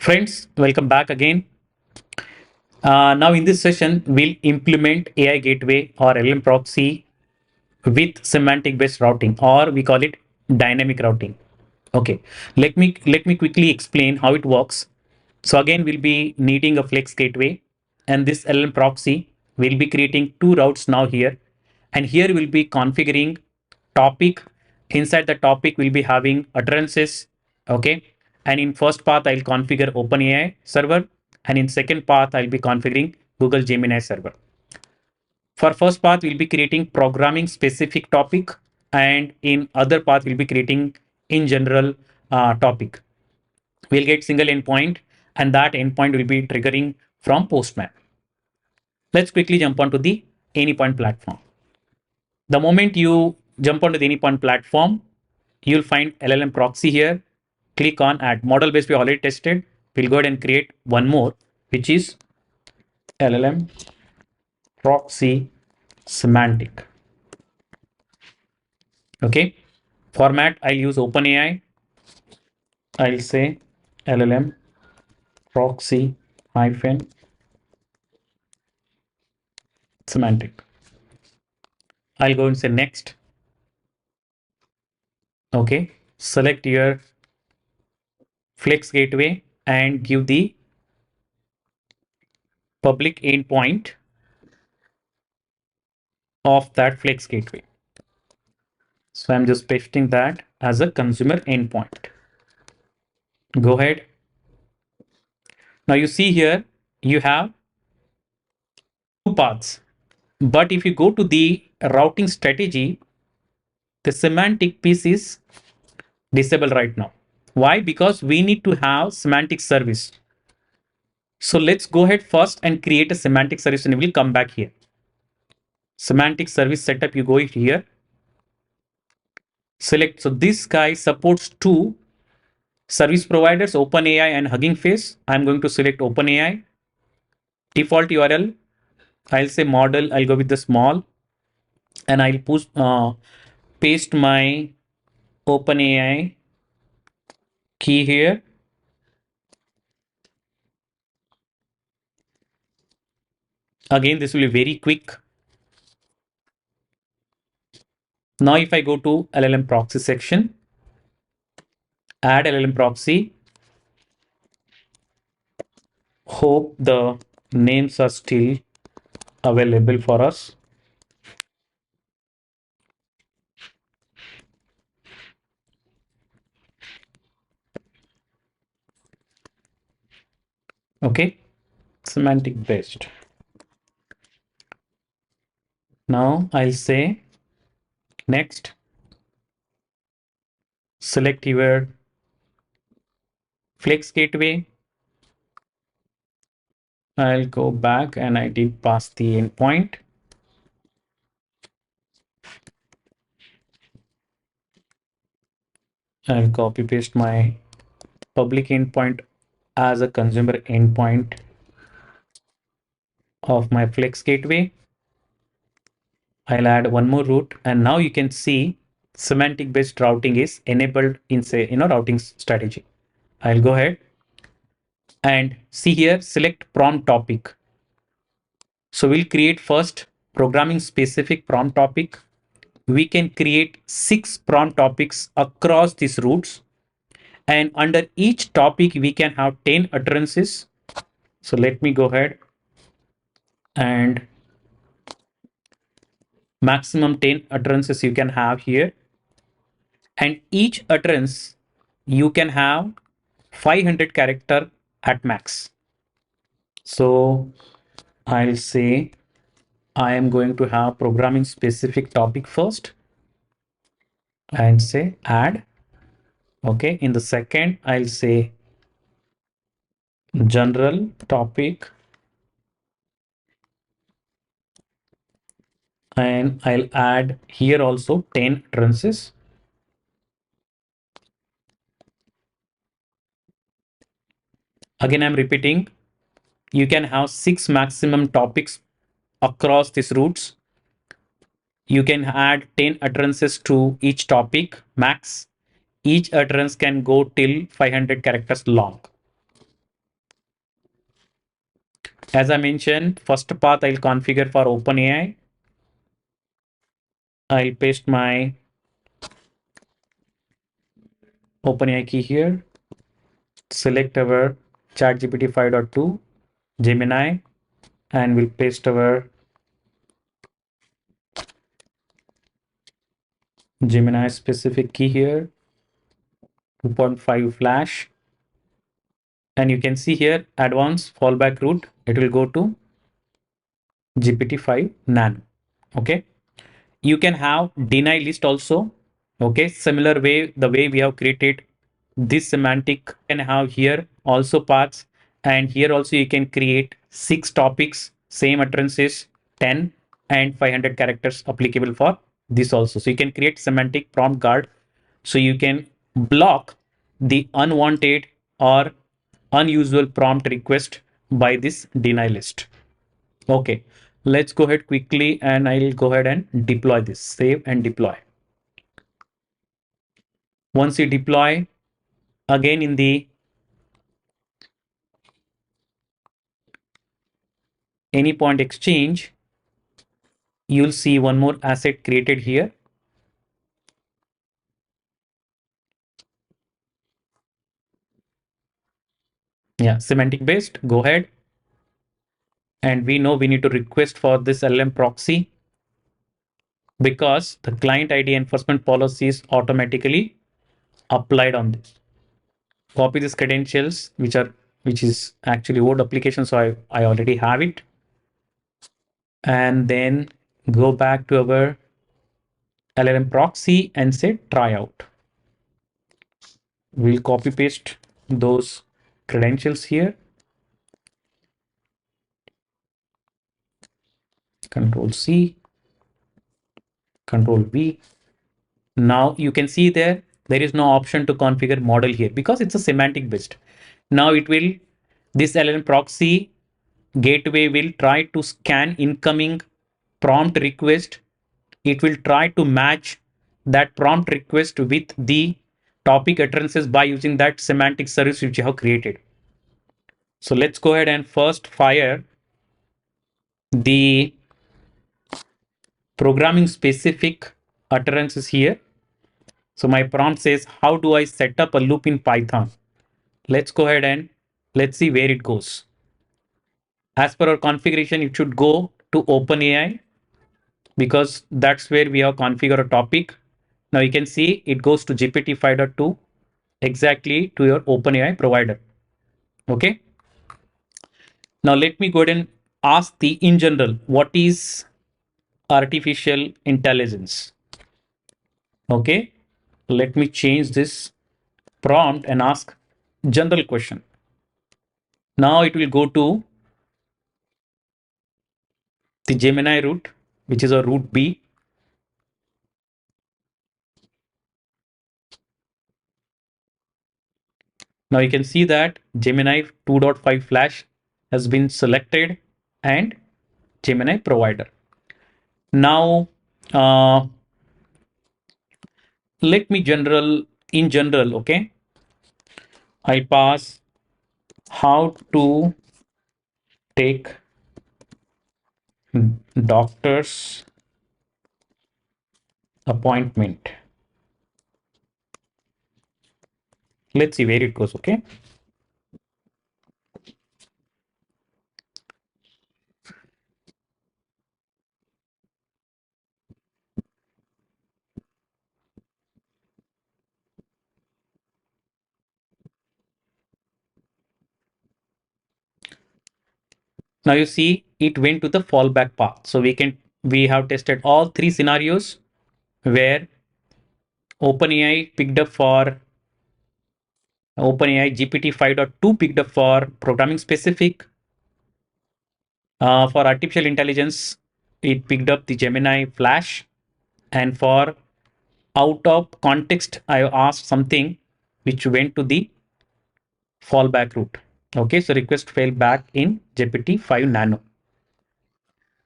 Friends, welcome back again. Now in this session, we'll implement AI Gateway or LLM Proxy with semantic-based routing, or we call it dynamic routing. Okay, let me quickly explain how it works. So again, we'll be needing a Flex Gateway, and this LLM Proxy will be creating two routes now here, and here we'll be configuring topic. Inside the topic, we'll be having utterances. Okay, and in first path, I'll configure OpenAI server, and in second path, I'll be configuring Google Gemini server. For first path, we'll be creating programming specific topic, and in other path, we'll be creating in general topic. We'll get single endpoint, and that endpoint will be triggering from Postman. Let's quickly jump onto the Anypoint platform. The moment you jump onto the Anypoint platform, you'll find LLM Proxy here. Click on Add. Model base we already tested. We'll go ahead and create one more, which is LLM Proxy Semantic. Okay. Format, I'll use OpenAI. I'll say LLM Proxy hyphen semantic. I'll go and say next. Okay. Select your Flex Gateway and give the public endpoint of that Flex Gateway. So I'm just pasting that as a consumer endpoint. Go ahead. Now you see here, you have two paths. But if you go to the routing strategy, the semantic piece is disabled right now. Why? Because we need to have semantic service. So let's go ahead first and create a semantic service, and we'll come back here. Semantic service setup, you go here. Select. So this guy supports two service providers, OpenAI and Hugging Face. I'm going to select OpenAI. Default URL, I'll say model, I'll go with the small, and I'll paste my OpenAI key here. Again, this will be very quick. Now, if I go to LLM Proxy section, add LLM Proxy. Hope the names are still available for us. Okay, semantic based. Now I'll say next. Select your Flex Gateway. I'll go back and I did pass the endpoint. I'll copy paste my public endpoint as a consumer endpoint of my Flex Gateway. I'll add one more route, and now you can see semantic based routing is enabled in say routing strategy. I'll go ahead and see here, select prompt topic. So we'll create first programming specific prompt topic. We can create 6 prompt topics across these routes, and under each topic we can have 10 utterances. So let me go ahead and maximum 10 utterances you can have here, and each utterance you can have 500 character at max. So I'll say I am going to have programming specific topic first and say add. Okay, in the second I'll say general topic, and I'll add here also 10 utterances. Again, I'm repeating, you can have 6 maximum topics across these routes. You can add 10 utterances to each topic max. Each utterance can go till 500 characters long. As I mentioned, first path I'll configure for OpenAI. I'll paste my OpenAI key here. Select our ChatGPT 5.2 Gemini, and we'll paste our Gemini specific key here, 2.5 flash. And you can see here advanced fallback route. It will go to GPT-5 Nano. Okay. You can have deny list also. Okay. Similar way, the way we have created this semantic can have here also paths, and here also you can create 6 topics, same utterances, 10 and 500 characters applicable for this also. So you can create semantic prompt guard. So you can block the unwanted or unusual prompt request by this deny list. Okay, let's go ahead quickly and I'll go ahead and deploy this. Save and deploy. Once you deploy, again in the Anypoint Exchange, you'll see one more asset created here. Yeah, semantic based. Go ahead. And we know we need to request for this LLM proxy because the client ID enforcement policy is automatically applied on this. Copy these credentials, which is actually old application, so I already have it. And then go back to our LLM proxy and say try out. We'll copy paste those credentials here. Control C, Control V. Now you can see there is no option to configure model here because it's a semantic based. Now it will, this LLM proxy gateway will try to scan incoming prompt request. It will try to match that prompt request with the topic utterances by using that semantic service which you have created. So let's go ahead and first fire the programming specific utterances here. So my prompt says, how do I set up a loop in Python? Let's go ahead and let's see where it goes. As per our configuration, it should go to OpenAI because that's where we have configured a topic. Now you can see it goes to GPT 5.2 exactly to your OpenAI provider. Okay. Now let me go ahead and ask the in general, what is artificial intelligence? Okay. Let me change this prompt and ask general question. Now it will go to the Gemini root, which is a root B. Now you can see that Gemini 2.5 Flash has been selected and Gemini provider. Now, let me in general, okay, I pass how to take doctor's appointment. Let's see where it goes, okay. Now you see it went to the fallback path. So we have tested all 3 scenarios where OpenAI picked up for OpenAI GPT 5.2 picked up for programming specific. For artificial intelligence, it picked up the Gemini Flash. And for out of context, I asked something which went to the fallback route. Okay, so request failed back in GPT 5 Nano.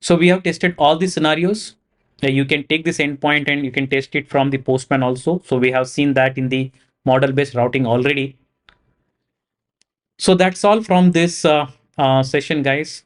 So we have tested all these scenarios. You can take this endpoint and you can test it from the Postman also. So we have seen that in the model-based routing already. So that's all from this session, guys.